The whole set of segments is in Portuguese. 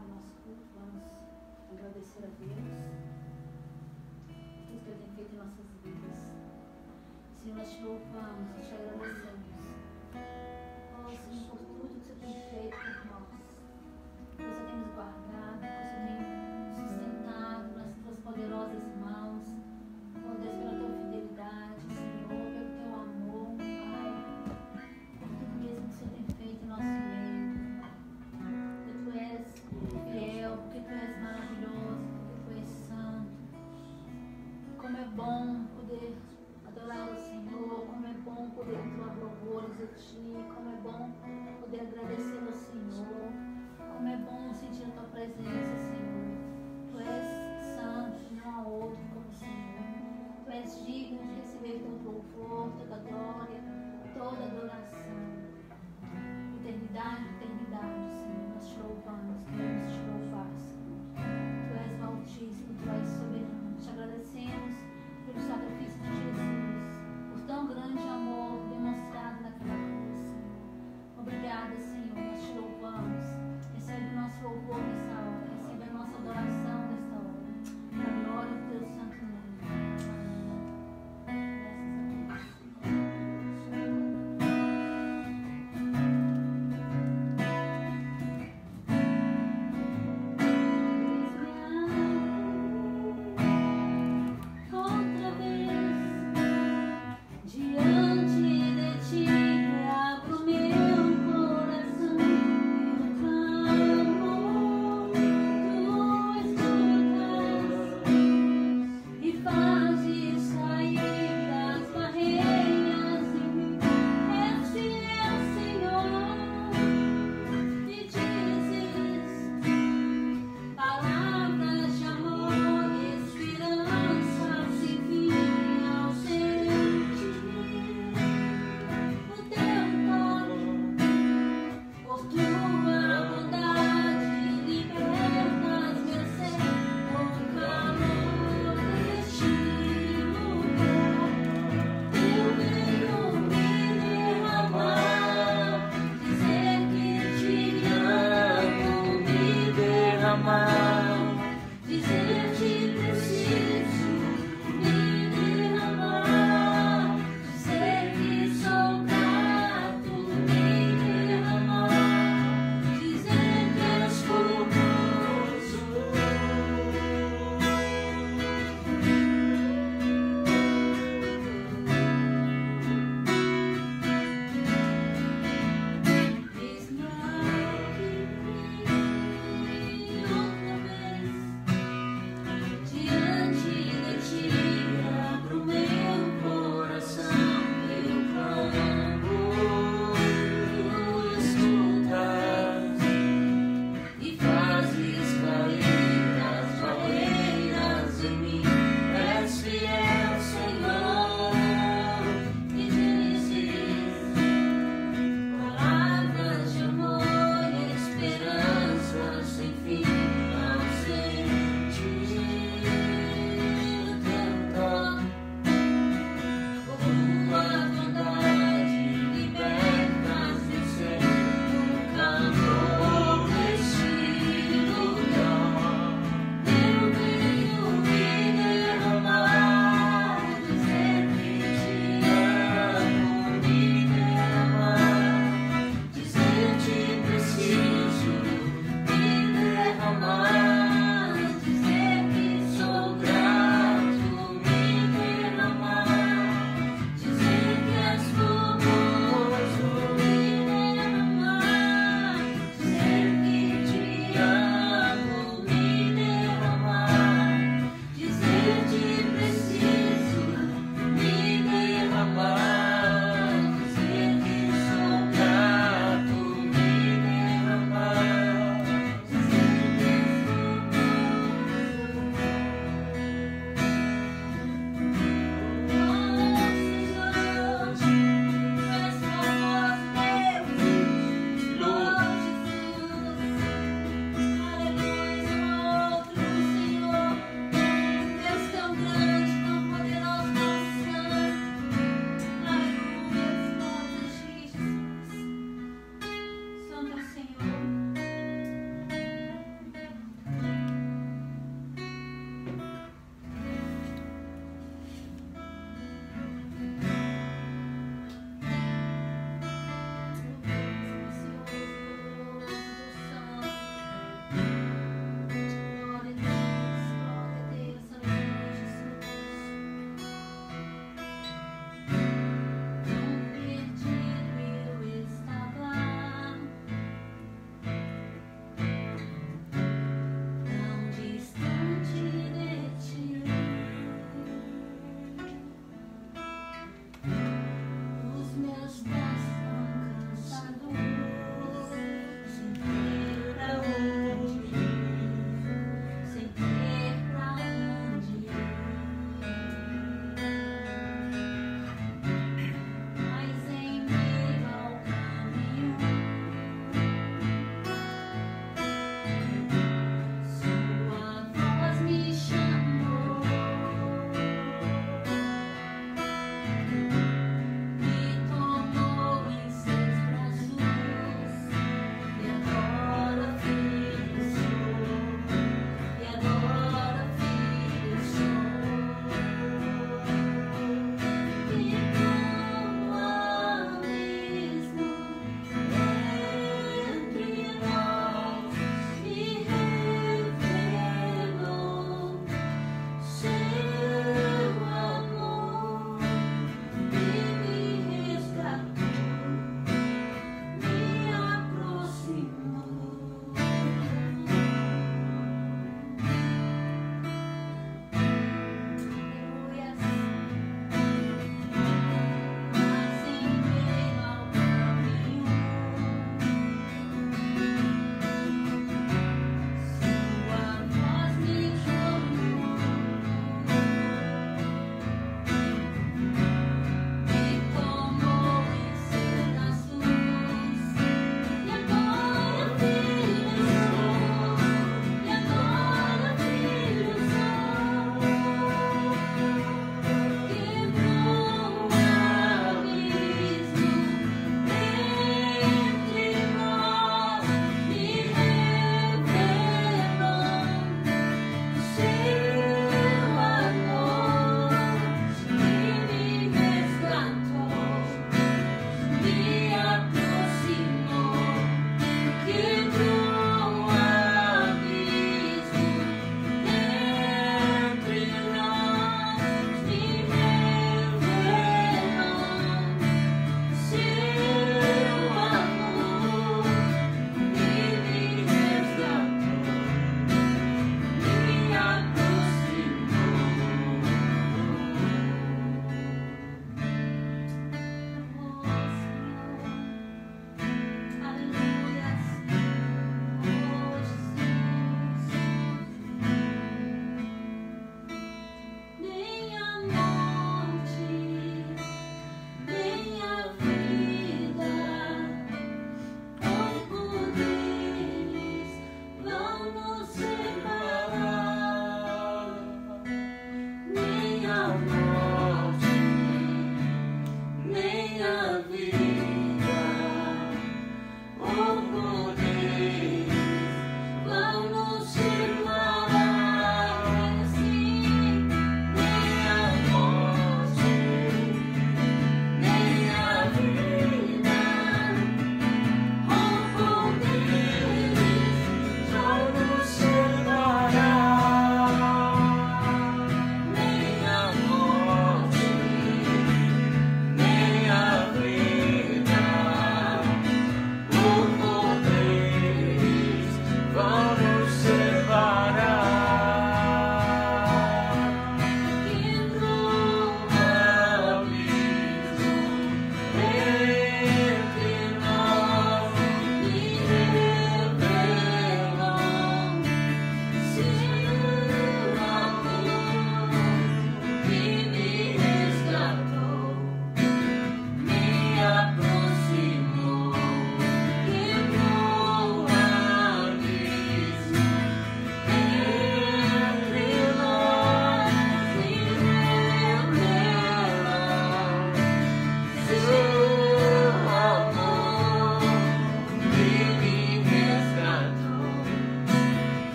o nosso culto, vamos agradecer a Deus por tudo que Ele tem feito em nossas vidas. Senhor, nós te louvamos, nós te agradecemos. Oh, Senhor, por tudo que você tem feito por nós. Que você tem nos guardado, que você tem nos sustentado nas tuas poderosas mãos. Oh Deus, pela tua fidelidade, Senhor, pelo teu amor, Pai, por tudo mesmo que o Senhor tem feito em nosso meio. Porque tu és fiel, porque tu és maravilhoso, porque tu és santo. Como é bom poder adorar o Senhor, como é bom poder entoar louvores a Ti, como é bom poder agradecer ao Senhor.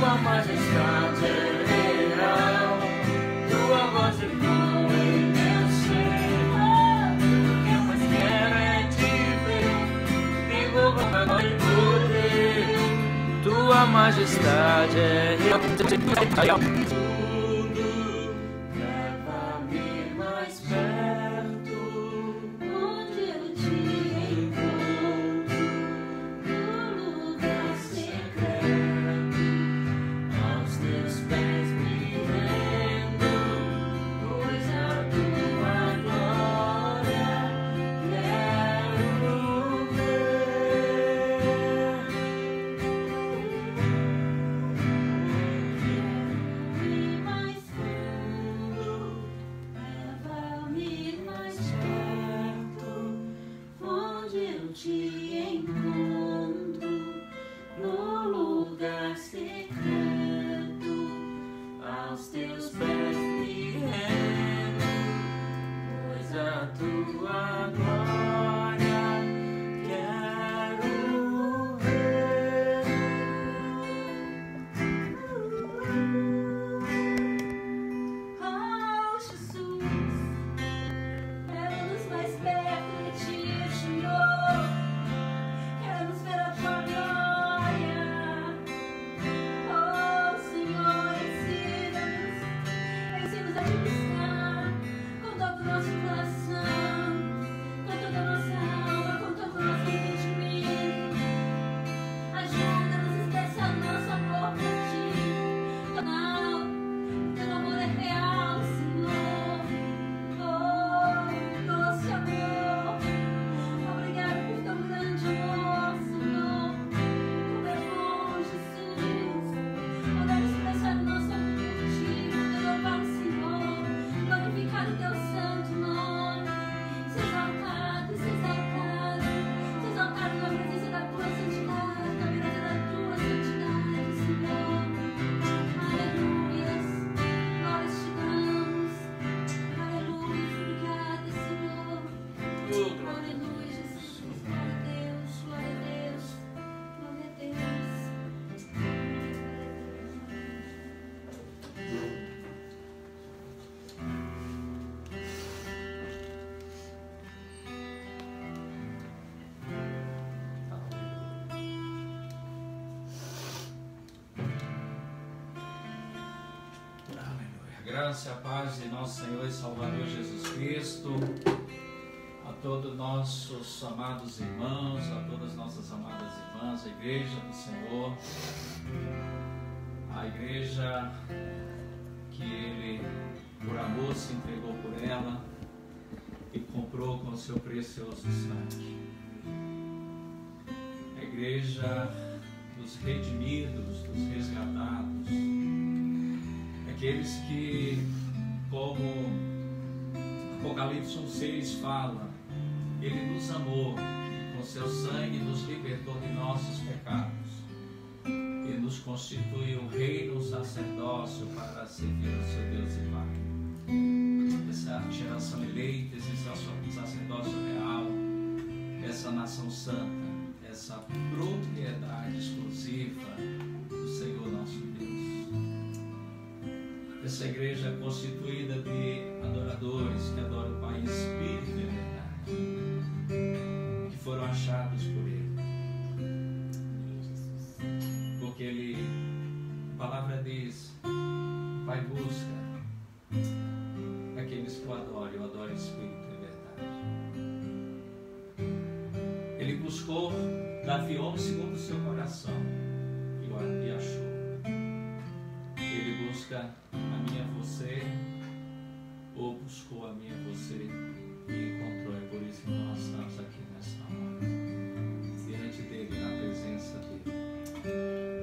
Tua majestade é real, tua voz ecoa em meu ser. O que eu mais quero é te ver, vivo com glória e poder. Tua majestade é real. Graça e a paz de nosso Senhor e Salvador Jesus Cristo, a todos nossos amados irmãos, a todas nossas amadas irmãs, a igreja do Senhor, a igreja que Ele, por amor, se entregou por ela e comprou com o seu precioso sangue. A igreja dos redimidos, dos resgatados, aqueles que, como Apocalipse 1:6 fala, Ele nos amou e com seu sangue nos libertou de nossos pecados e nos constituiu reino, sacerdócio para servir ao seu Deus e Pai. Essa geração eleita, esse sacerdócio real, essa nação santa, essa propriedade exclusiva do Senhor nosso Deus. Essa igreja é constituída de adoradores que adoram o Pai em espírito e verdade, que foram achados por Ele. Porque Ele, a palavra diz, Pai busca aqueles que o adorem, o adorem em espírito e verdade. Ele buscou Davi, homem segundo o seu coração, e achou. Ele busca a mim e a você, ou buscou a mim e a você e encontrou. É por isso que nós estamos aqui nesta hora, diante dele, na presença dele,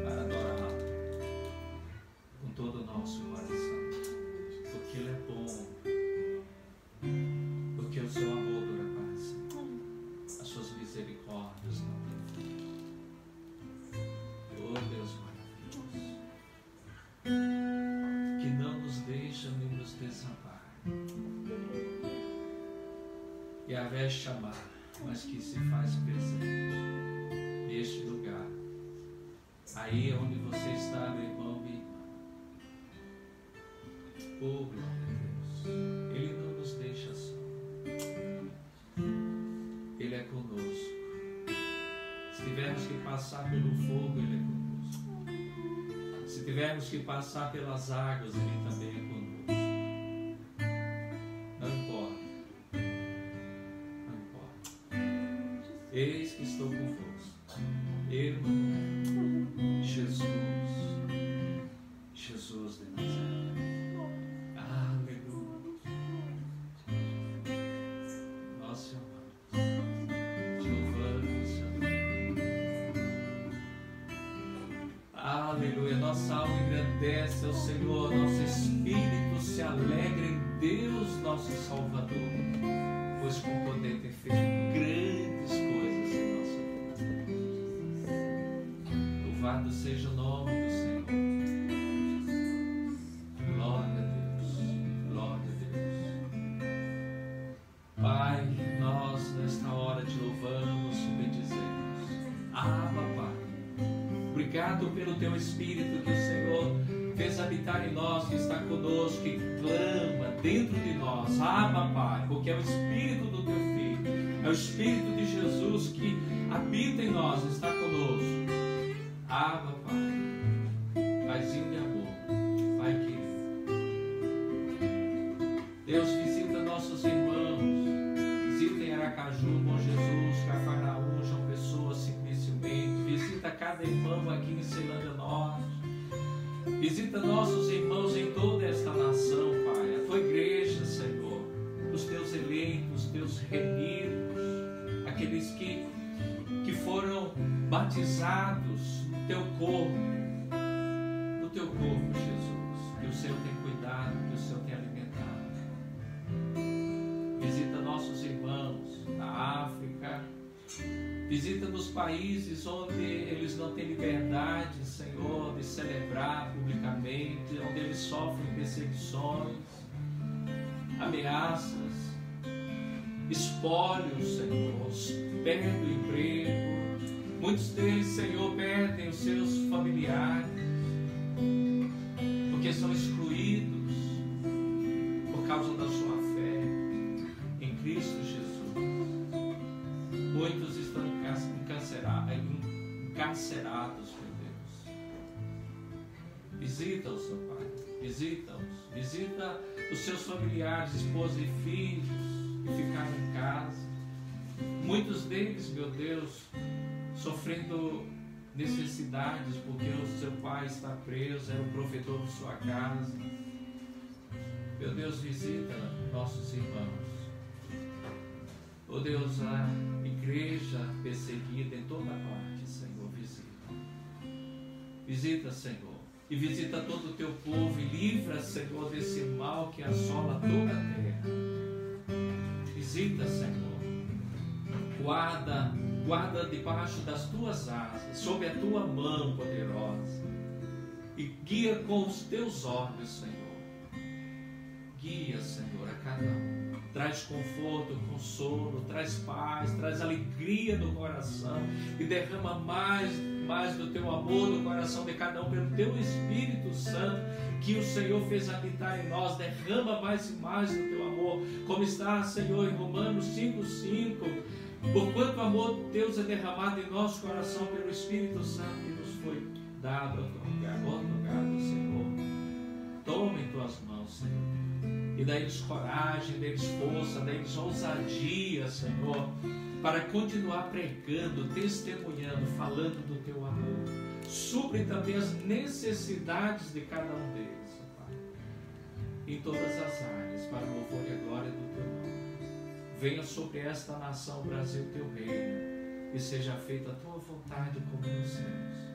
para adorá-lo com todo o nosso coração, porque Ele é bom, porque o seu amor dura para sempre, as suas misericórdias não têm fim. Oh Deus maravilhoso, que não nos deixa nem nos desampara, e ao invés de chamar, mas que se faz presente neste lugar. Aí onde você está, meu irmão, Oh, glória a Deus. Ele não nos deixa só. Ele é conosco. Se tivermos que passar pelo fogo, Ele é conosco. Se tivermos que passar pelas águas, Ele também é conosco. Não importa. Não importa. Eis que estou convosco. Emmanuel. Jesus. Jesus de Nazaré. Aleluia. Nós te amamos. Te louvamos, Senhor. Aleluia. Nossa alma engrandece ao Senhor. Nosso espírito se alegra em Deus, nosso Salvador, pois com poder tem feito grandes coisas em nossa vida. Louvado seja o nome do Senhor. Glória a Deus. Glória a Deus. Pai, nós nesta hora te louvamos, te bendizemos. Abba, Pai. Obrigado pelo teu Espírito que o Senhor fez habitar em nós, que está conosco, que clama dentro de nós. Abba, Pai, porque é o Espírito do teu Filho, é o Espírito de Jesus que habita em nós, está conosco. Abba, Pai, Paizinho de amor, Pai querido. Deus, visita nossos irmãos, visita em Aracaju, Bom Jesus, Cafarnaum, João Pessoa, simplesmente. Visita cada irmão aqui em Ceilândia Norte. Visita nossos irmãos em toda esta nação, Pai. A tua igreja, Senhor, os teus eleitos, os teus remidos, aqueles que foram batizados no teu corpo, Jesus, que o Senhor tem cuidado, que o Senhor tem alimentado. Visita nossos irmãos na África. Visita nos países onde eles não têm liberdade, Senhor, de celebrar publicamente, onde eles sofrem perseguições, ameaças, espólios, Senhor, perdem o emprego. Muitos deles, Senhor, perdem os seus familiares, porque são excluídos por causa da sua fé em Cristo Jesus. Muitos estão encarcerados, meu Deus. Visita-os, Senhor Pai. Visita-os. Visita os seus familiares, esposa e filhos que ficaram em casa. Muitos deles, meu Deus, sofrendo necessidades porque o seu pai está preso, era o provedor de sua casa. Meu Deus, visita nossos irmãos. Oh Deus, a igreja perseguida em toda parte, Senhor, visita. Visita, Senhor, e visita todo o teu povo e livra, Senhor, desse mal que assola toda a terra. Visita, Senhor. Guarda debaixo das tuas asas, sob a tua mão poderosa, e guia com os teus olhos, Senhor. Guia, Senhor, a cada um. Traz conforto, consolo, traz paz, traz alegria no coração e derrama mais do teu amor no coração de cada um pelo teu Espírito Santo que o Senhor fez habitar em nós. Derrama mais e mais do teu amor, como está, Senhor, em Romanos 5:5. Porquanto o amor de Deus é derramado em nosso coração pelo Espírito Santo que nos foi dado, otorgado, Senhor. Toma em tuas mãos, Senhor. E dá-lhes coragem, dá-lhes força, dá-lhes ousadia, Senhor, para continuar pregando, testemunhando, falando do teu amor. Supre também as necessidades de cada um deles, Pai, em todas as áreas, para o louvor e a glória do teu nome. Venha sobre esta nação, Brasil, teu reino, e seja feita a tua vontade como nos céus.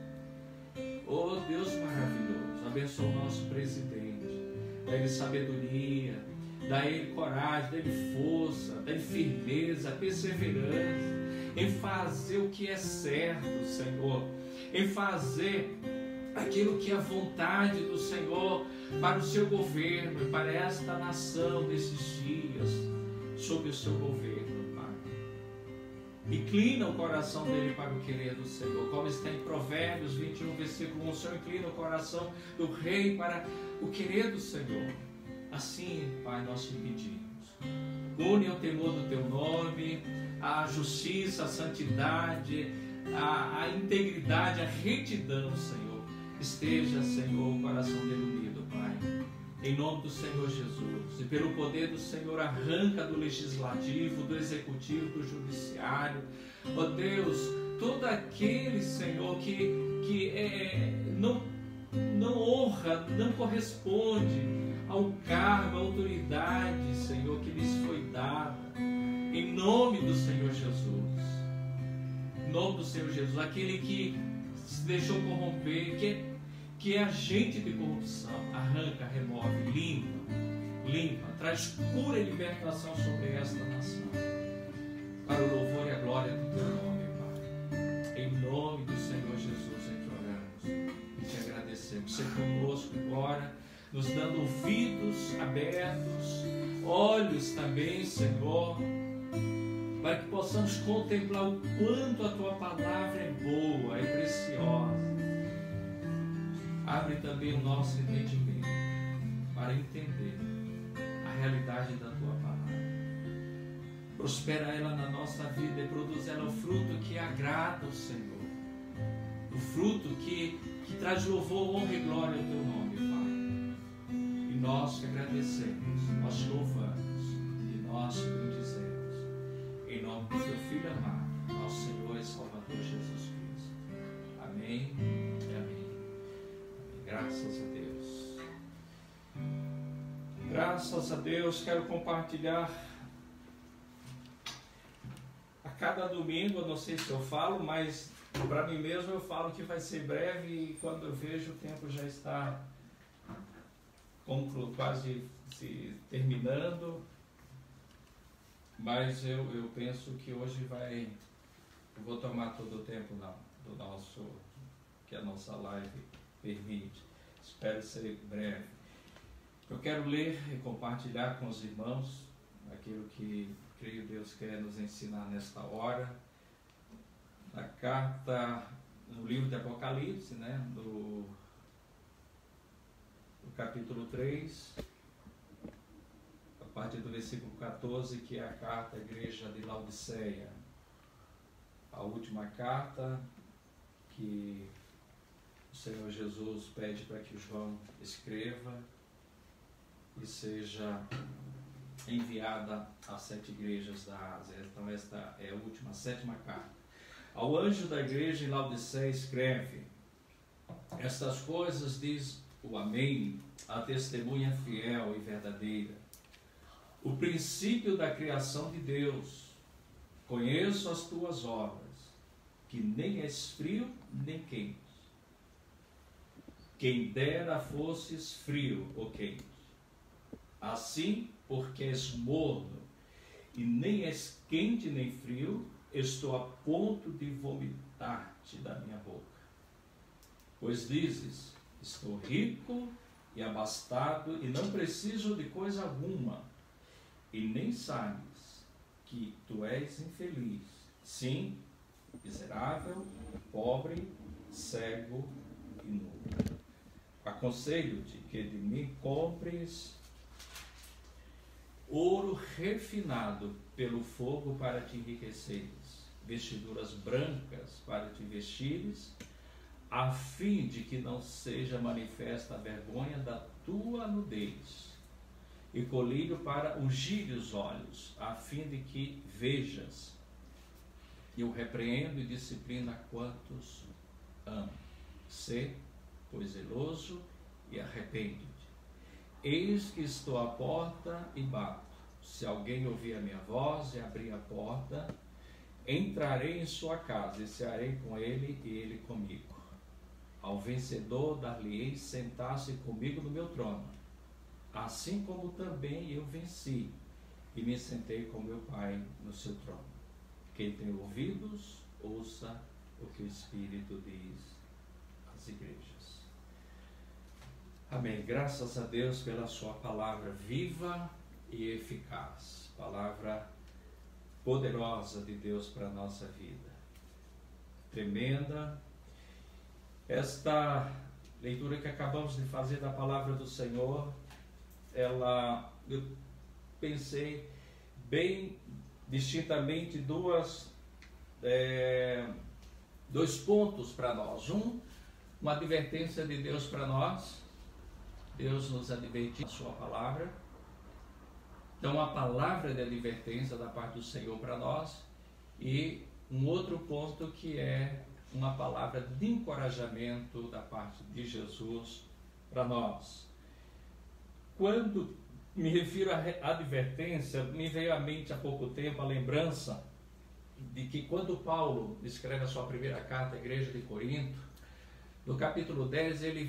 Oh Deus maravilhoso, abençoa o nosso presidente. Dá-lhe sabedoria, dá-lhe coragem, dá-lhe força, dá-lhe firmeza, perseverança em fazer o que é certo, Senhor, em fazer aquilo que é a vontade do Senhor para o seu governo e para esta nação desses dias, sob o seu governo, Pai. Inclina o coração dele para o querer do Senhor, como está em Provérbios 21, versículo 1. O Senhor inclina o coração do rei para o querer do Senhor. Assim, Pai, nós te pedimos. Une ao temor do teu nome, a justiça, a santidade, a integridade, a retidão, Senhor. Esteja, Senhor, o coração dele unido, Pai. Em nome do Senhor Jesus. E pelo poder do Senhor, arranca do legislativo, do executivo, do judiciário. Ó Deus, todo aquele, Senhor, que não honra, não corresponde ao cargo, à autoridade, Senhor, que lhes foi dada. Em nome do Senhor Jesus. Em nome do Senhor Jesus. Aquele que se deixou corromper, que é agente de corrupção, arranca, remove, limpa, traz cura e libertação sobre esta nação, para o louvor e a glória do teu nome, Pai. Em nome do Senhor Jesus é que oramos e te agradecemos. Seja conosco agora, nos dando ouvidos abertos, olhos também, Senhor, para que possamos contemplar o quanto a tua palavra é boa, é preciosa. Abre também o nosso entendimento para entender a realidade da tua palavra. Prospera ela na nossa vida e produz ela o fruto que agrada ao Senhor. O fruto que traz louvor, honra e glória ao teu nome, Pai. E nós te agradecemos, nós te louvamos e nós te bendizemos. Em nome do teu Filho amado, nosso Senhor e Salvador Jesus Cristo. Amém e amém. Graças a Deus. Graças a Deus. Quero compartilhar a cada domingo. Eu não sei se eu falo, mas para mim mesmo eu falo que vai ser breve, e quando eu vejo o tempo já está quase se terminando. Mas eu penso que hoje eu vou tomar todo o tempo do nosso, que a nossa live permite. Espero ser breve. Eu quero ler e compartilhar com os irmãos aquilo que creio Deus quer nos ensinar nesta hora. Na carta, no livro de Apocalipse, né? No capítulo 3, a partir do versículo 14, que é a carta à igreja de Laodiceia. A última carta que o Senhor Jesus pede para que João escreva e seja enviada às 7 igrejas da Ásia. Então esta é a última, a 7ª carta. Ao anjo da igreja em Laodiceia escreve: estas coisas diz o Amém, a testemunha fiel e verdadeira, o princípio da criação de Deus. Conheço as tuas obras, que nem és frio nem quente. Quem dera fosses frio ou quente. Assim, porque és morno e nem és quente nem frio, estou a ponto de vomitar-te da minha boca. Pois dizes: estou rico e abastado e não preciso de coisa alguma, e nem sabes que tu és infeliz, sim, miserável, pobre, cego e nu. Aconselho-te que de mim compres ouro refinado pelo fogo para te enriqueceres, vestiduras brancas para te vestires, a fim de que não seja manifesta a vergonha da tua nudez, e colírio para ungir os olhos, a fim de que vejas. Eu repreendo e disciplino a quantos amo. Sê, pois, zeloso e arrepende-te. Eis que estou à porta e bato. Se alguém ouvir a minha voz e abrir a porta, entrarei em sua casa e cearei com ele e ele comigo. Ao vencedor dar-lhe-ei sentar-se comigo no meu trono, assim como também eu venci e me sentei com meu Pai no seu trono. Quem tem ouvidos, ouça o que o Espírito diz às igrejas. Amém. Graças a Deus pela sua palavra viva e eficaz. Palavra poderosa de Deus para a nossa vida. Tremenda. Esta leitura que acabamos de fazer da palavra do Senhor eu pensei bem distintamente dois pontos para nós. Uma advertência de Deus para nós. Deus nos advertiu na sua palavra. Então, a palavra de advertência da parte do Senhor para nós. E um outro ponto que é uma palavra de encorajamento da parte de Jesus para nós. Quando me refiro à advertência, me veio à mente há pouco tempo a lembrança de que quando Paulo escreve a sua primeira carta à igreja de Corinto, no capítulo 10, ele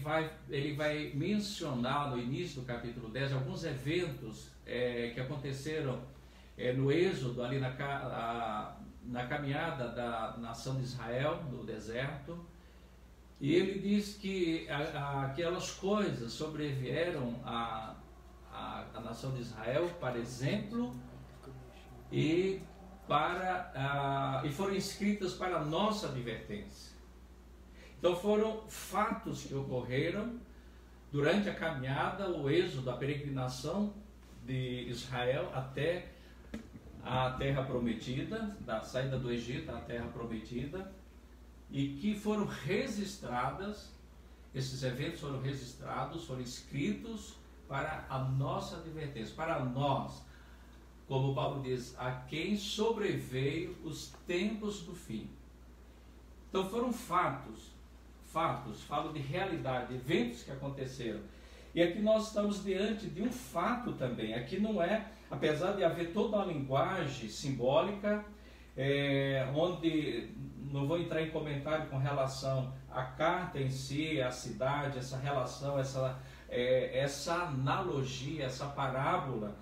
vai mencionar no início do capítulo 10 alguns eventos que aconteceram no Êxodo, ali na caminhada da nação de Israel, no deserto. E ele diz que aquelas coisas sobrevieram à nação de Israel para exemplo e foram escritas para a nossa advertência. Então foram fatos que ocorreram durante a caminhada, o êxodo, a peregrinação de Israel até a terra prometida, da saída do Egito à terra prometida, e que foram registradas, esses eventos foram registrados, foram escritos para a nossa advertência, para nós, como Paulo diz, a quem sobreveio os tempos do fim. Então foram fatos, falo de realidade, eventos que aconteceram. E aqui nós estamos diante de um fato também. Aqui não é, apesar de haver toda uma linguagem simbólica, onde não vou entrar em comentário com relação à carta em si, à cidade, essa relação, essa analogia, essa parábola,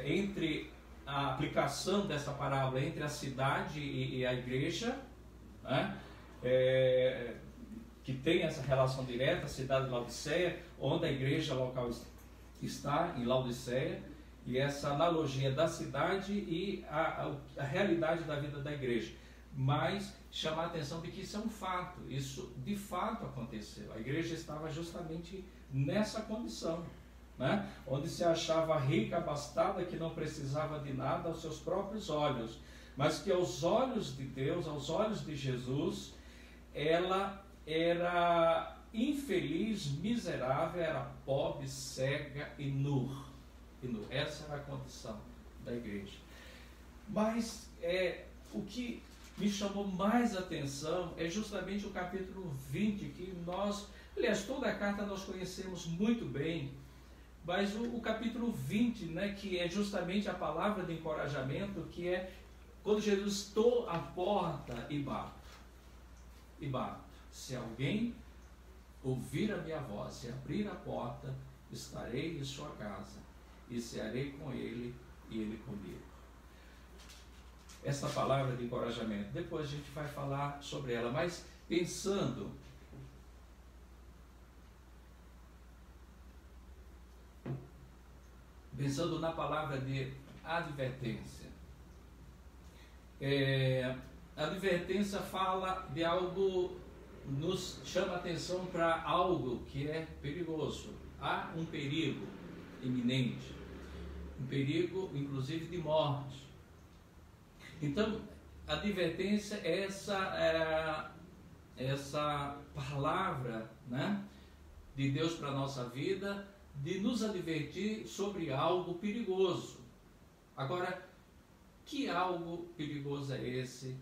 entre a aplicação dessa parábola entre a cidade e a igreja, né? Que tem essa relação direta, a cidade de Laodiceia, onde a igreja local está, em Laodiceia, e essa analogia da cidade e a realidade da vida da igreja. Mas chamar a atenção de que isso é um fato, isso de fato aconteceu. A igreja estava justamente nessa condição, né? Onde se achava rica, abastada, que não precisava de nada aos seus próprios olhos, mas que aos olhos de Deus, aos olhos de Jesus, ela era infeliz, miserável, era pobre, cega e nua. Essa era a condição da igreja. Mas o que me chamou mais atenção é justamente o capítulo 20, que aliás, toda a carta nós conhecemos muito bem, mas o capítulo 20, né, que é justamente a palavra de encorajamento, que é quando Jesus: estou à porta e bato. Se alguém ouvir a minha voz e abrir a porta, estarei em sua casa e cearei com ele e ele comigo. Essa palavra de encorajamento, depois a gente vai falar sobre ela, mas pensando na palavra de advertência. A advertência fala de algo, nos chama a atenção para algo que é perigoso. Há um perigo iminente, um perigo inclusive de morte. Então, a advertência é essa palavra, né, de Deus para a nossa vida, de nos advertir sobre algo perigoso. Agora, que algo perigoso é esse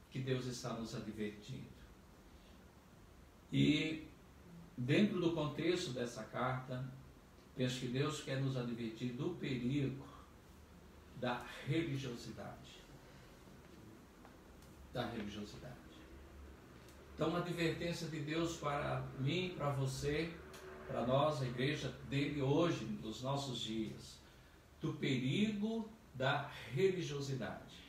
que Deus está nos advertindo? E dentro do contexto dessa carta, penso que Deus quer nos advertir do perigo da religiosidade. Então, a advertência de Deus para mim, para você, para nós, a igreja dele hoje, nos nossos dias, do perigo da religiosidade.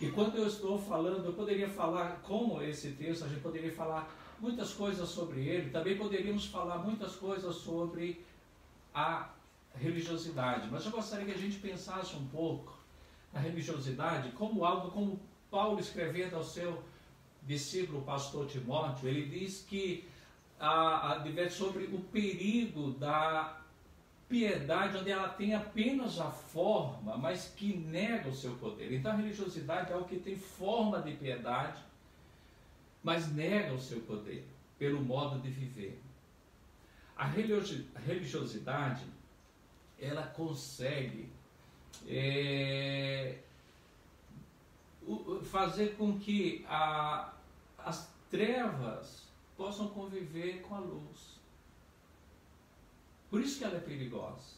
E quando eu estou falando, eu poderia falar, como esse texto, a gente poderia falar muitas coisas sobre ele, também poderíamos falar muitas coisas sobre a religiosidade, mas eu gostaria que a gente pensasse um pouco a religiosidade como algo, como Paulo escrevendo ao seu discípulo, pastor Timóteo, ele diz que adverte sobre o perigo da piedade onde ela tem apenas a forma, mas que nega o seu poder. Então a religiosidade é algo que tem forma de piedade, mas nega o seu poder pelo modo de viver. A religiosidade, ela consegue fazer com que as trevas possam conviver com a luz. Por isso que ela é perigosa.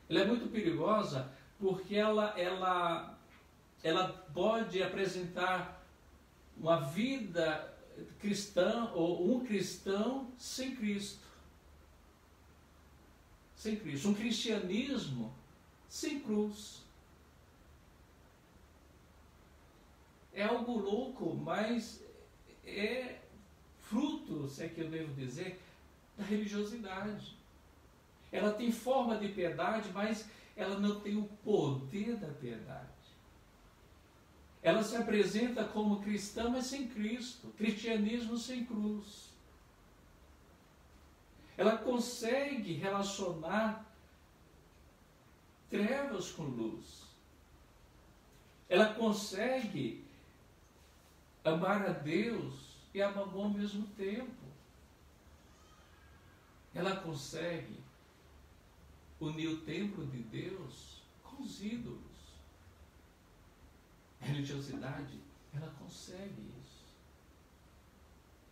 Ela é muito perigosa porque ela pode apresentar uma vida cristã ou um cristão sem Cristo. Sem Cristo. Um cristianismo sem cruz. É algo louco, mas é fruto, se é que eu devo dizer, da religiosidade. Ela tem forma de piedade, mas ela não tem o poder da piedade. Ela se apresenta como cristã, mas sem Cristo. Cristianismo sem cruz. Ela consegue relacionar trevas com luz. Ela consegue amar a Deus e a Mamon ao mesmo tempo. Ela consegue unir o templo de Deus com os ídolos. A religiosidade, ela consegue isso.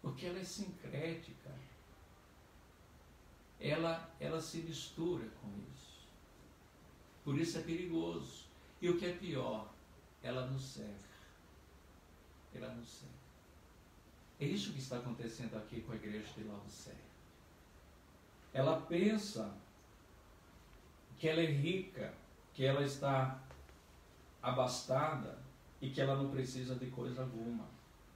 Porque ela é sincrética. Ela se mistura com isso. Por isso é perigoso. E o que é pior, ela nos cega. Ela nos cega. É isso que está acontecendo aqui com a igreja de Laodiceia. Ela pensa que ela é rica, que ela está abastada e que ela não precisa de coisa alguma.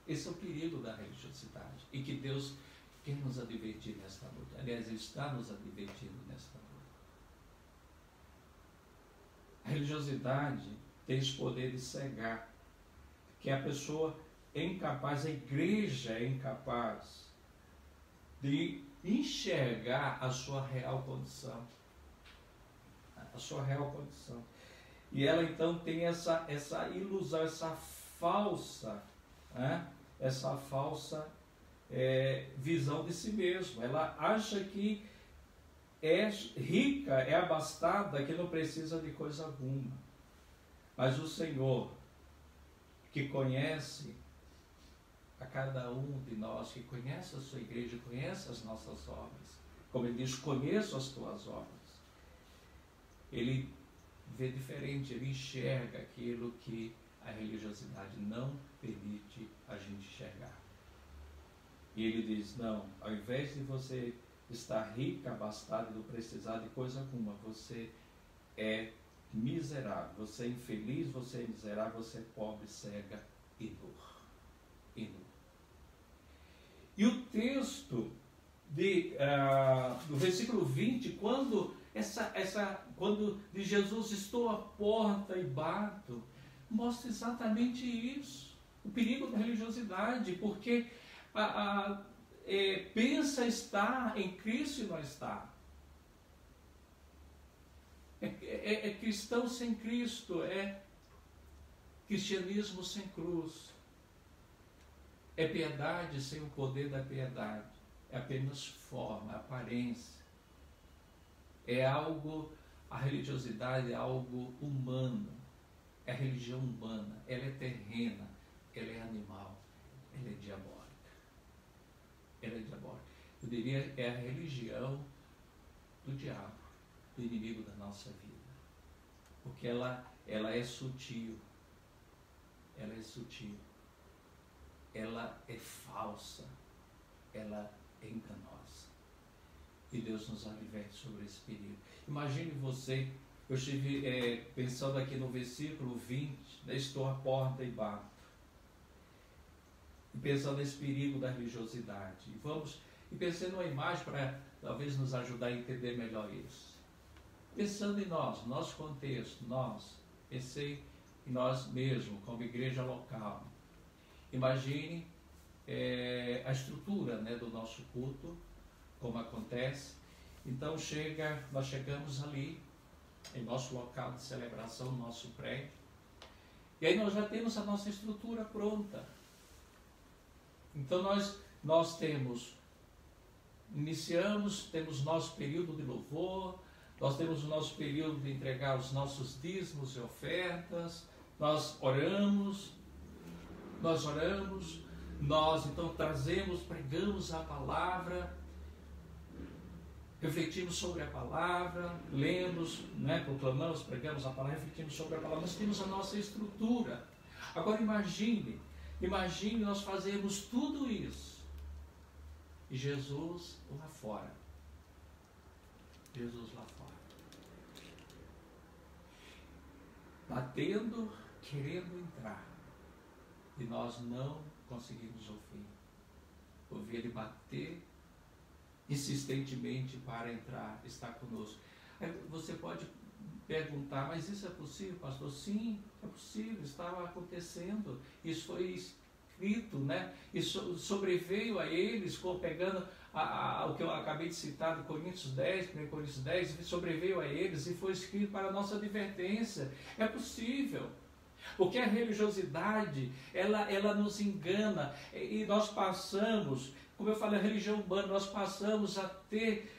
Esse é o perigo da religiosidade e que Deus quer nos advertir nesta noite. Aliás, Ele está nos advertindo nesta noite. A religiosidade tem esse poder de cegar, que a pessoa é incapaz, a igreja é incapaz de enxergar a sua real condição. A sua real condição. E ela então tem essa ilusão, essa falsa visão de si mesma. Ela acha que é rica, é abastada, que não precisa de coisa alguma. Mas o Senhor, que conhece a cada um de nós, que conhece a sua igreja, conhece as nossas obras, como Ele diz, conheço as tuas obras. Ele vê diferente, ele enxerga aquilo que a religiosidade não permite a gente enxergar. E ele diz, não, ao invés de você estar rica, abastada e não precisar de coisa alguma, você é miserável, você é infeliz, você é miserável, você é pobre, cega e nu. E o texto do versículo 20, quando de Jesus, estou à porta e bato, mostra exatamente isso, o perigo da religiosidade, porque pensa estar em Cristo e não está. É cristão sem Cristo, é cristianismo sem cruz, é piedade sem o poder da piedade, é apenas forma, aparência. É algo, a religiosidade é algo humano, é a religião humana, ela é terrena, ela é animal, ela é diabólica. Ela é diabólica. Eu diria que é a religião do diabo, do inimigo da nossa vida. Porque ela é sutil, ela é sutil, ela é falsa, ela é enganosa. E Deus nos adverte sobre esse perigo. Imagine você, eu estive pensando aqui no versículo 20, estou à porta e bato. E pensando nesse perigo da religiosidade. E pensando numa imagem para talvez nos ajudar a entender melhor isso. Pensando em nós, nosso contexto, pensei em nós mesmos, como igreja local. Imagine a estrutura do nosso culto, como acontece, Então nós chegamos ali, em nosso local de celebração, no nosso prédio, e aí nós já temos a nossa estrutura pronta. Então nós temos nosso período de louvor, nós temos o nosso período de entregar os nossos dízimos e ofertas, nós oramos, nós então pregamos a palavra, refletimos sobre a palavra, lemos, proclamamos, pregamos a palavra, refletimos sobre a palavra, nós temos a nossa estrutura. Agora imagine nós fazermos tudo isso e Jesus lá fora. Batendo, querendo entrar, e nós não conseguimos ouvir ele bater insistentemente para entrar, estar conosco. Aí você pode perguntar, mas isso é possível, pastor? Sim, é possível, estava acontecendo, isso foi escrito, Isso sobreveio a eles, pegando o que eu acabei de citar do Coríntios 10, 1 Coríntios 10, sobreveio a eles e foi escrito para a nossa advertência. É possível. Porque a religiosidade, ela nos engana e nós passamos, como eu falei, a religião urbana, nós passamos a ter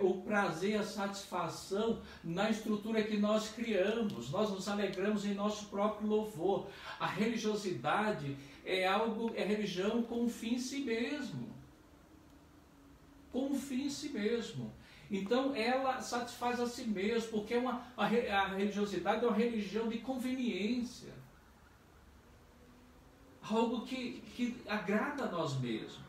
o prazer, a satisfação na estrutura que nós criamos. Nós nos alegramos em nosso próprio louvor. A religiosidade é religião com um fim em si mesmo. Com um fim em si mesmo. Então ela satisfaz a si mesma, porque a religiosidade é uma religião de conveniência. Algo que agrada a nós mesmos.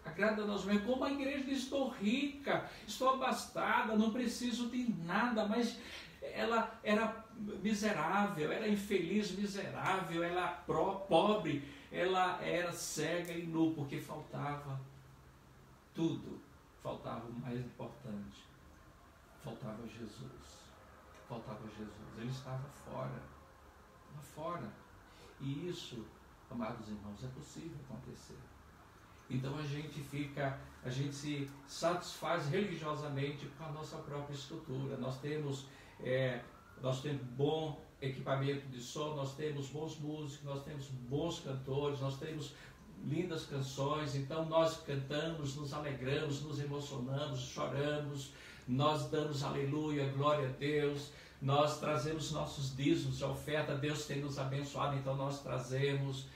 Agrada a nós mesmos. Como a igreja diz, estou rica, estou abastada, não preciso de nada, mas ela era miserável, era infeliz, miserável, ela era pobre, ela era cega e nu, porque faltava tudo. Faltava o mais importante. Faltava Jesus. Ele estava fora. E isso, amados irmãos, é possível acontecer. Então a gente se satisfaz religiosamente com a nossa própria estrutura. Nós temos bom equipamento de som, nós temos bons músicos, nós temos bons cantores, nós temos lindas canções, então nós cantamos, nos alegramos, nos emocionamos, choramos, nós damos aleluia, glória a Deus, nós trazemos nossos dízimos de oferta, Deus tem nos abençoado, então nós trazemos,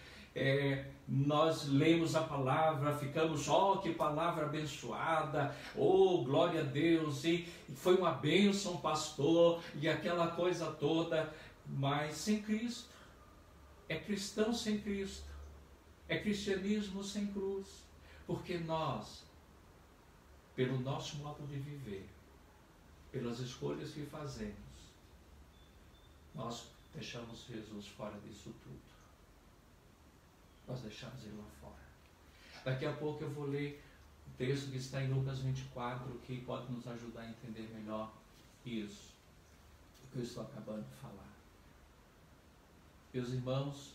nós lemos a palavra, ficamos, que palavra abençoada, glória a Deus, e foi uma bênção, pastor, e aquela coisa toda, mas sem Cristo, é cristão sem Cristo. É cristianismo sem cruz, porque nós, pelo nosso modo de viver, pelas escolhas que fazemos, nós deixamos Jesus fora disso tudo. Nós deixamos ele lá fora. Daqui a pouco eu vou ler o texto que está em Lucas 24, que pode nos ajudar a entender melhor isso, o que eu estou acabando de falar. Meus irmãos,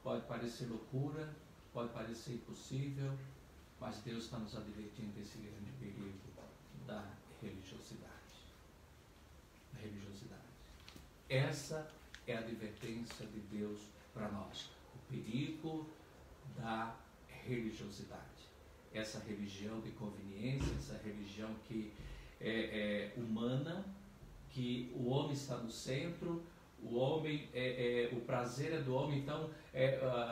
pode parecer loucura, pode parecer impossível, mas Deus está nos advertindo desse grande perigo da religiosidade. Essa é a advertência de Deus para nós. O perigo da religiosidade. Essa religião de conveniência, essa religião que é humana, que o homem está no centro, o homem, o prazer é do homem, então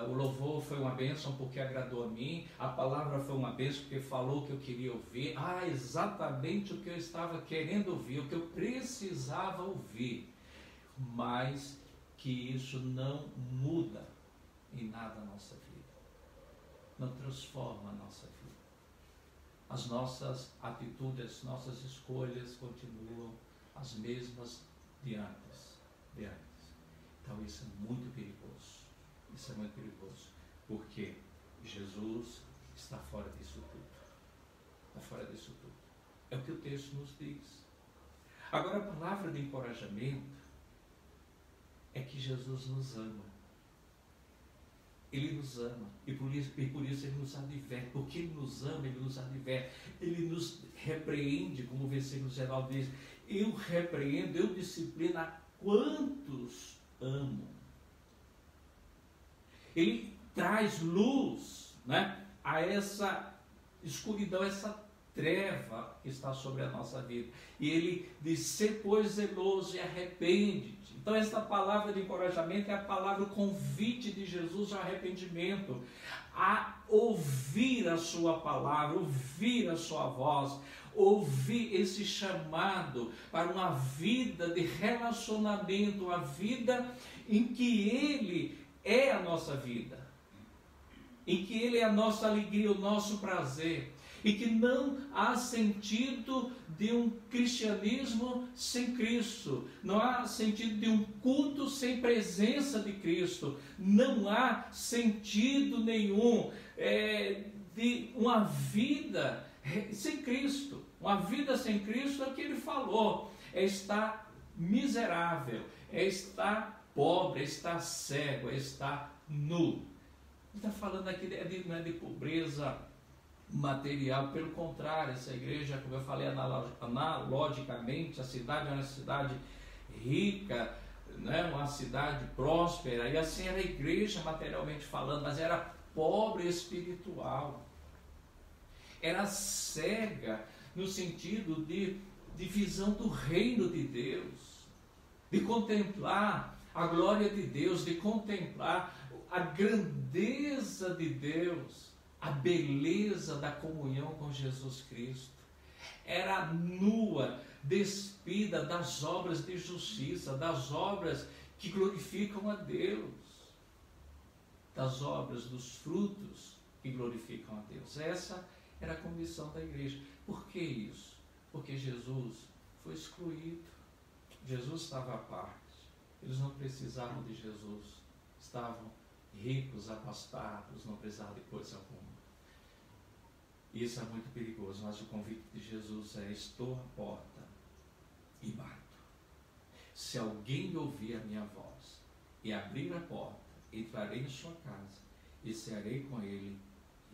o louvor foi uma bênção porque agradou a mim, a palavra foi uma bênção porque falou o que eu queria ouvir, exatamente o que eu estava querendo ouvir, o que eu precisava ouvir, mas que isso não muda em nada a nossa vida, não transforma a nossa vida. As nossas atitudes, as nossas escolhas continuam as mesmas de antes. Então isso é muito perigoso. Isso é muito perigoso. Porque Jesus está fora disso tudo. Está fora disso tudo. É o que o texto nos diz. Agora a palavra de encorajamento é que Jesus nos ama. Ele nos ama e por isso Ele nos adverte. Porque Ele nos ama, Ele nos adverte. Ele nos repreende, como o versículo geral diz. Eu repreendo, eu disciplino a quantos amo. Ele traz luz, né, a essa escuridão, essa treva que está sobre a nossa vida. E Ele diz, ser pois zeloso e arrepende-te. Então essa palavra de encorajamento é a palavra, o convite de Jesus ao arrependimento, a ouvir a sua palavra, ouvir a sua voz, ouvir esse chamado para uma vida de relacionamento, uma vida em que Ele é a nossa vida, em que Ele é a nossa alegria, o nosso prazer, e que não há sentido de um cristianismo sem Cristo, não há sentido de um culto sem presença de Cristo, não há sentido nenhum de uma vida sem Cristo. Uma vida sem Cristo é o que ele falou, é estar miserável, é estar pobre, é estar cego, é estar nu. Ele está falando aqui não é de pobreza material, pelo contrário, essa igreja, como eu falei analogicamente, a cidade é uma cidade rica, né, uma cidade próspera, e assim era a igreja materialmente falando, mas era pobre espiritual, era cega no sentido de visão do reino de Deus, de contemplar a glória de Deus, de contemplar a grandeza de Deus, a beleza da comunhão com Jesus Cristo. Era nua, despida das obras de justiça, das obras que glorificam a Deus, das obras, dos frutos que glorificam a Deus. Essa era a condição da igreja. Por que isso? Porque Jesus foi excluído. Jesus estava à parte. Eles não precisavam de Jesus. Estavam ricos, abastados, não precisavam de coisa alguma. Isso é muito perigoso, mas o convite de Jesus é: estou à porta e bato. Se alguém ouvir a minha voz e abrir a porta, entrarei em sua casa e cearei com ele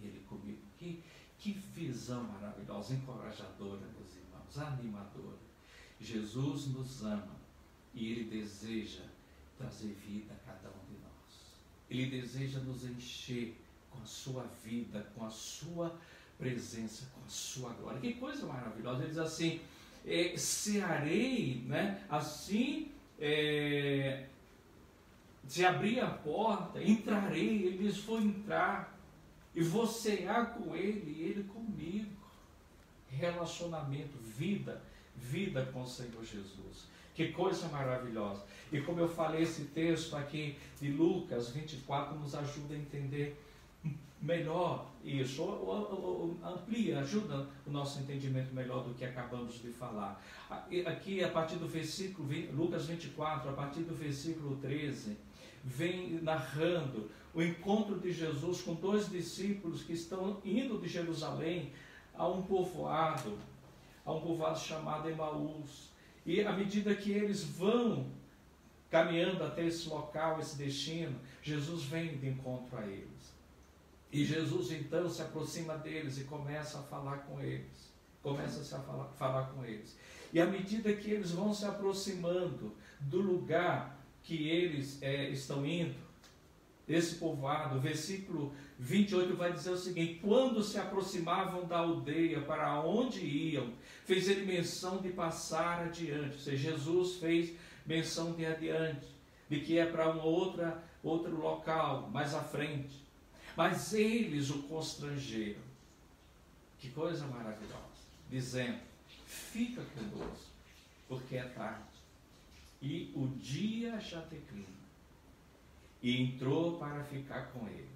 e ele comigo. Que visão maravilhosa, encorajadora, meus irmãos, animadora. Jesus nos ama e Ele deseja trazer vida a cada um de nós. Ele deseja nos encher com a sua vida, com a sua presença, com a sua glória. Que coisa maravilhosa. Ele diz assim, cearei, né? Assim, se abrir a porta, entrarei. Ele diz, vou entrar e vou cear com ele e ele comigo. Relacionamento, vida com o Senhor Jesus. Que coisa maravilhosa. E como eu falei, esse texto aqui de Lucas 24 nos ajuda a entender melhor isso, amplia, ajuda o nosso entendimento melhor do que acabamos de falar. Aqui, a partir do versículo, Lucas 24, a partir do versículo 13, vem narrando o encontro de Jesus com dois discípulos que estão indo de Jerusalém a um povoado chamado Emaús. E à medida que eles vão caminhando até esse local, esse destino, Jesus vem de encontro a eles. E Jesus então se aproxima deles e começa a falar com eles. E à medida que eles vão se aproximando do lugar que eles estão indo, esse povoado, o versículo 28 vai dizer o seguinte: quando se aproximavam da aldeia para onde iam, fez ele menção de passar adiante. Ou seja, Jesus fez menção de adiante, de que é para outro local, mais à frente. Mas eles o constrangeram. Que coisa maravilhosa. Dizendo, fica conosco, porque é tarde, e o dia já declina. E entrou para ficar com eles.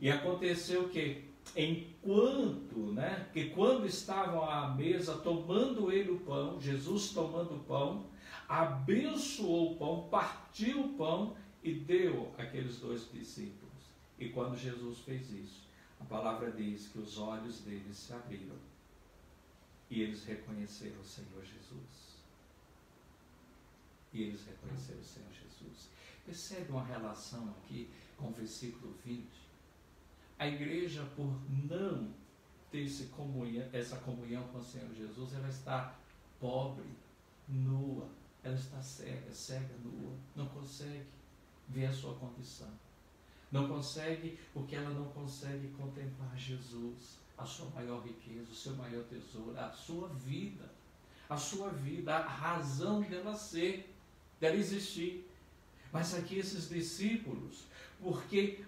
E aconteceu que quando estavam à mesa, tomando ele o pão, Jesus tomando o pão, abençoou o pão, partiu o pão e deu àqueles dois discípulos. E quando Jesus fez isso, a palavra diz que os olhos deles se abriram e eles reconheceram o Senhor Jesus. Percebe uma relação aqui com o versículo 20? A igreja, por não ter essa comunhão com o Senhor Jesus, ela está pobre, nua, ela está cega, nua, não consegue ver a sua condição. Não consegue, porque ela não consegue contemplar Jesus, a sua maior riqueza, o seu maior tesouro, a sua vida, a razão dela ser, dela existir. Mas aqui esses discípulos, porque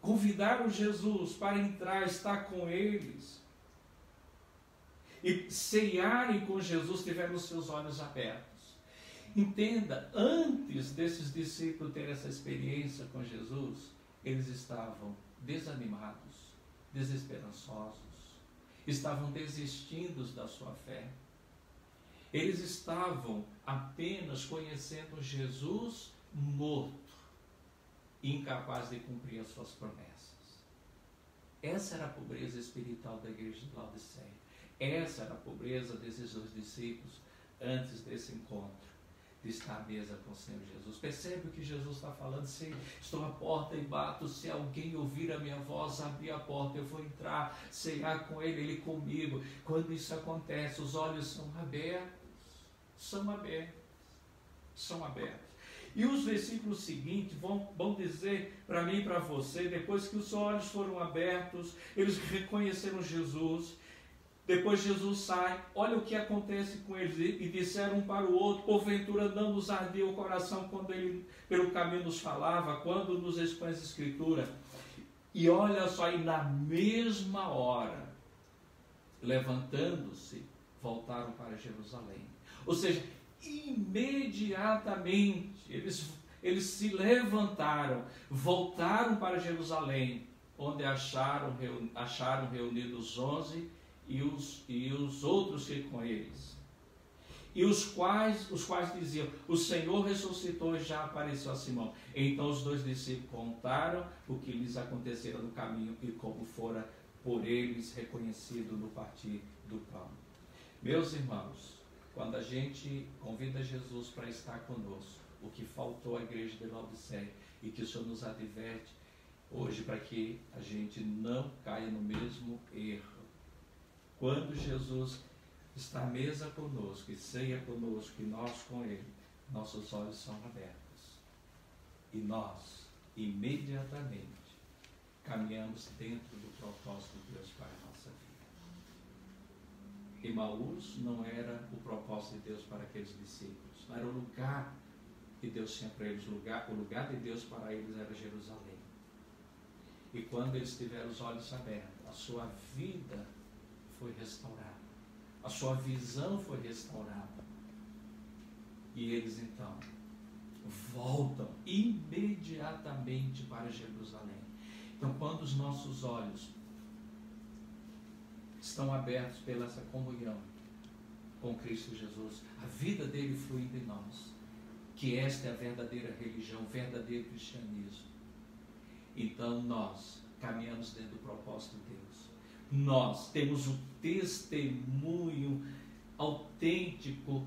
convidaram Jesus para entrar, estar com eles, e ceiarem com Jesus, tiveram os seus olhos abertos. Entenda, antes desses discípulos terem essa experiência com Jesus, eles estavam desanimados, desesperançosos, estavam desistindo da sua fé. Eles estavam apenas conhecendo Jesus morto, incapaz de cumprir as suas promessas. Essa era a pobreza espiritual da igreja de Laodiceia. Essa era a pobreza desses dois discípulos antes desse encontro, de estar à mesa com o Senhor Jesus. Percebe o que Jesus está falando? Se estou à porta e bato, se alguém ouvir a minha voz, abrir a porta, eu vou entrar, ceiar com ele, ele comigo. Quando isso acontece, os olhos são abertos. E os versículos seguintes vão dizer para mim e para você, depois que os olhos foram abertos, eles reconheceram Jesus. Depois Jesus sai, olha o que acontece com eles, e disseram um para o outro, porventura não nos ardia o coração quando ele pelo caminho nos falava, quando nos expõe as Escrituras. E olha só, e na mesma hora, levantando-se, voltaram para Jerusalém. Ou seja, imediatamente, eles se levantaram, voltaram para Jerusalém, onde acharam reunidos 11 e os outros que com eles, e os quais diziam, o Senhor ressuscitou e já apareceu a Simão. Então os dois discípulos contaram o que lhes acontecera no caminho e como fora por eles reconhecido no partir do pão. Meus irmãos, quando a gente convida Jesus para estar conosco, o que faltou à igreja de Laodiceia, e que o Senhor nos adverte hoje para que a gente não caia no mesmo erro. Quando Jesus está à mesa conosco e ceia conosco e nós com Ele, nossos olhos são abertos. E nós, imediatamente, caminhamos dentro do propósito de Deus para a nossa vida. Emaús não era o propósito de Deus para aqueles discípulos, não era o lugar que Deus tinha para eles. O lugar de Deus para eles era Jerusalém. E quando eles tiveram os olhos abertos, a sua vida foi restaurada, a sua visão foi restaurada, e eles então voltam imediatamente para Jerusalém. Então, quando os nossos olhos estão abertos pela essa comunhão com Cristo Jesus, a vida dele fluindo em nós, que esta é a verdadeira religião, o verdadeiro cristianismo, então nós caminhamos dentro do propósito de Deus. Nós temos o testemunho autêntico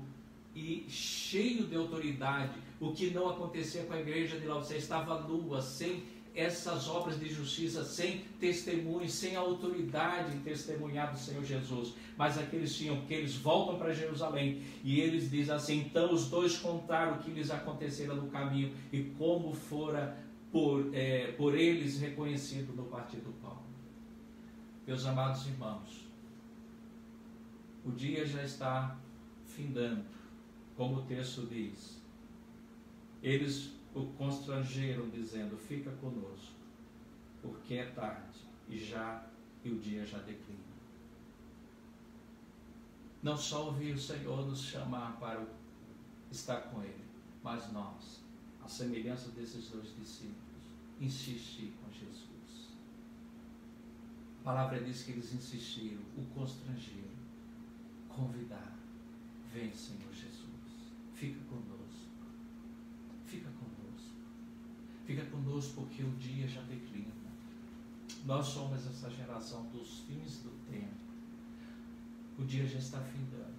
e cheio de autoridade, o que não acontecia com a igreja de Laodiceia. Estava nua, sem essas obras de justiça, sem testemunho, sem autoridade em testemunhar do Senhor Jesus. Mas aqueles tinham, porque eles voltam para Jerusalém, e eles dizem assim, então os dois contaram o que lhes acontecera no caminho, e como fora por eles reconhecido no partir do pão. Meus amados irmãos, o dia já está findando, como o texto diz. Eles o constrangeram, dizendo, fica conosco, porque é tarde e o dia já declina. Não só ouvir o Senhor nos chamar para estar com Ele, mas nós, a semelhança desses dois discípulos, insistir com Jesus. A palavra diz que eles insistiram, o constrangeram, convidaram. Vem, Senhor Jesus, fica conosco, fica conosco, fica conosco, porque o dia já declina. Nós somos essa geração dos fins do tempo, o dia já está findando.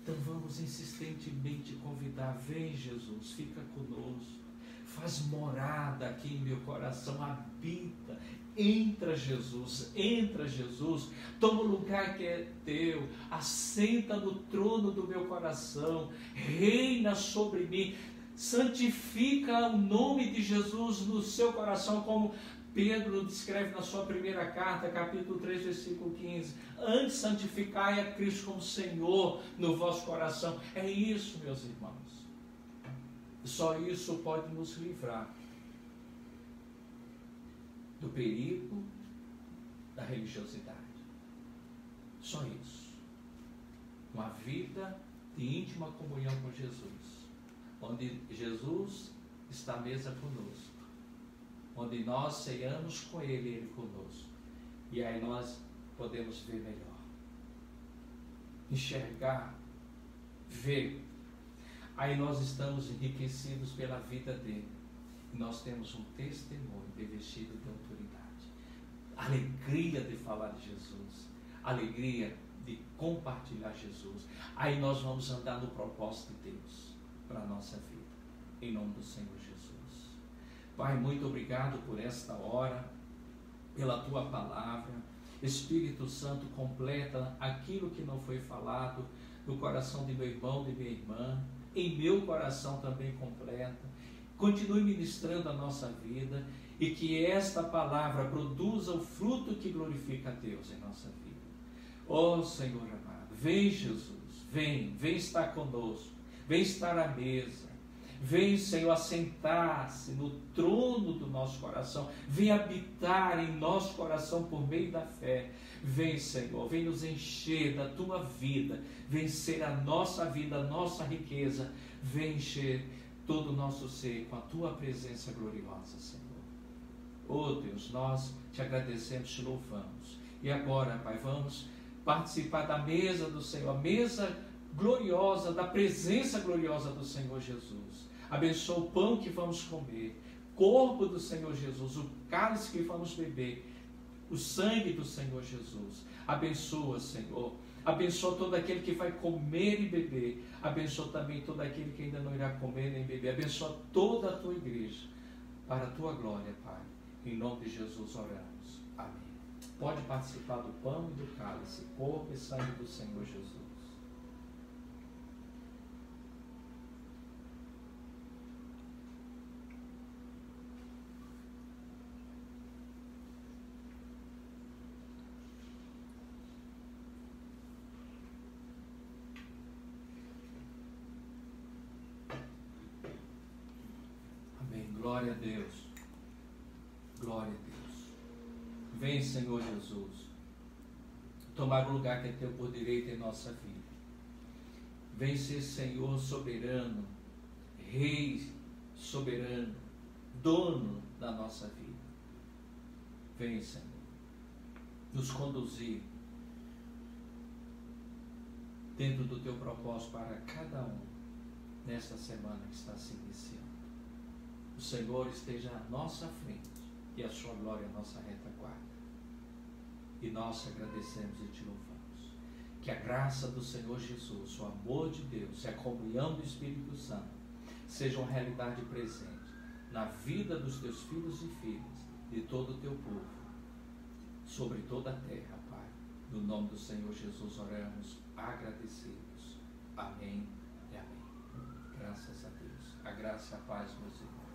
Então vamos insistentemente convidar, vem Jesus, fica conosco, faz morada aqui em meu coração, habita. Entra Jesus, toma o lugar que é teu, assenta no trono do meu coração, reina sobre mim, santifica o nome de Jesus no seu coração, como Pedro descreve na sua primeira carta, capítulo 3, versículo 15. Antes santificai a Cristo como Senhor no vosso coração. É isso, meus irmãos. Só isso pode nos livrar do perigo da religiosidade. Só isso. Uma vida de íntima comunhão com Jesus, onde Jesus está à mesa conosco, onde nós ceiamos com Ele e Ele conosco, e aí nós podemos ver melhor, enxergar, ver. Aí nós estamos enriquecidos pela vida dele. Nós temos um testemunho revestido de autoridade, alegria de falar de Jesus, alegria de compartilhar Jesus. Aí nós vamos andar no propósito de Deus para a nossa vida, em nome do Senhor Jesus. Pai, muito obrigado por esta hora, pela tua palavra. Espírito Santo, completa aquilo que não foi falado no coração de meu irmão, de minha irmã, em meu coração também completa. Continue ministrando a nossa vida e que esta palavra produza o fruto que glorifica a Deus em nossa vida. Ó Senhor amado, vem Jesus, vem estar conosco, vem estar à mesa, vem, Senhor, assentar-se no trono do nosso coração, vem habitar em nosso coração por meio da fé. Vem, Senhor, vem nos encher da tua vida, vem ser a nossa vida, a nossa riqueza, vem encher todo o nosso ser com a tua presença gloriosa, Senhor. Oh Deus, nós te agradecemos, te louvamos. E agora, Pai, vamos participar da mesa do Senhor, a mesa gloriosa, da presença gloriosa do Senhor Jesus. Abençoa o pão que vamos comer, corpo do Senhor Jesus, o cálice que vamos beber, o sangue do Senhor Jesus. Abençoa, Senhor. Abençoa todo aquele que vai comer e beber. Abençoa também todo aquele que ainda não irá comer nem beber. Abençoa toda a tua igreja, para a tua glória, Pai. Em nome de Jesus oramos. Amém. Pode participar do pão e do cálice, corpo e sangue do Senhor Jesus. Glória a Deus, glória a Deus. Vem, Senhor Jesus, tomar o lugar que é teu por direito em nossa vida. Vem ser Senhor soberano, Rei soberano, dono da nossa vida. Vem, Senhor, nos conduzir dentro do teu propósito para cada um nesta semana que está se iniciando. O Senhor esteja à nossa frente e a sua glória à nossa retaguarda. E nós agradecemos e te louvamos. Que a graça do Senhor Jesus, o amor de Deus e a comunhão do Espírito Santo sejam realidade presente na vida dos teus filhos e filhas, de todo o teu povo, sobre toda a terra, Pai. No nome do Senhor Jesus oramos agradecidos. Amém e amém. Graças a Deus. A graça e a paz, meus irmãos.